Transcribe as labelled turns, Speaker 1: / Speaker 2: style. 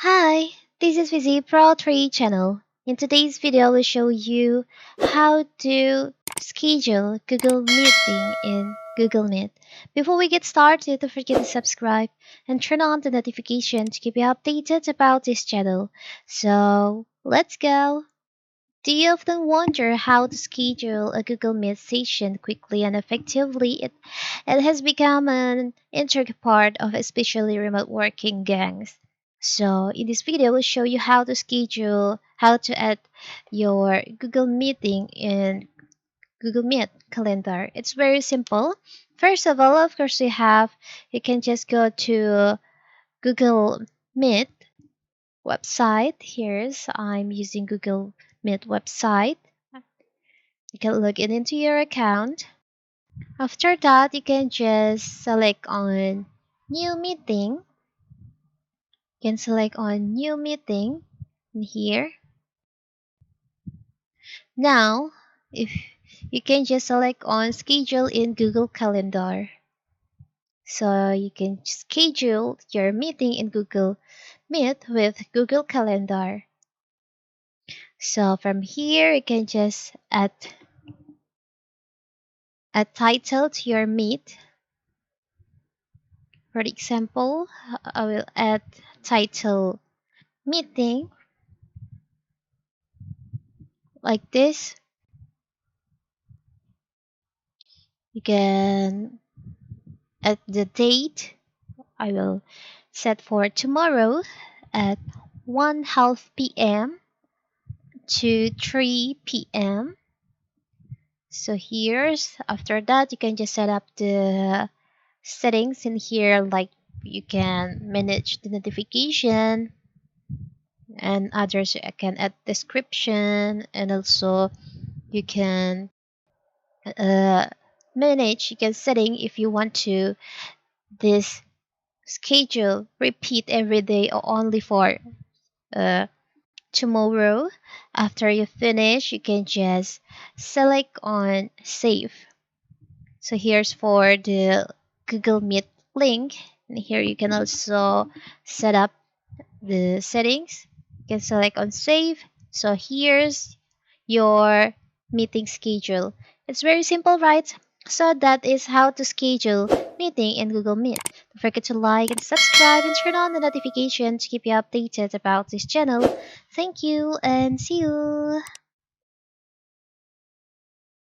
Speaker 1: Hi, this is Vizi Pro 3 channel. In today's video, I will show you how to schedule Google Meeting in Google Meet. Before we get started, don't forget to subscribe and turn on the notification to keep you updated about this channel. So, let's go! Do you often wonder how to schedule a Google Meet session quickly and effectively? It has become an integral part of especially remote working gangs. So in this video, we'll show you how to add your Google Meeting in Google Meet calendar. It's very simple. First of all, of course, you can just go to Google Meet website. I'm using Google Meet website. You can log in into your account. After that, you can just select on new meeting. You can select on new meeting in here. Now, if you can just select on schedule in Google Calendar. So you can schedule your meeting in Google Meet with Google Calendar. So from here, you can just add a title to your meet. For example, I will add title meeting like this. You can add the date. I will set for tomorrow at 1:30 p.m. to 3 p.m. So here's after that you can just set up the settings in here, like you can manage the notification and others. You can add description, and also you can uh, manage, you can setting if you want to this schedule repeat every day or only for uh, tomorrow. After you finish, you can just select on save. So here's for the Google Meet link, and here you can also set up the settings. You can select on save. So here's your meeting schedule. It's very simple, right? So that is how to schedule meeting in Google Meet. Don't forget to like and subscribe and turn on the notification to keep you updated about this channel. Thank you and see you.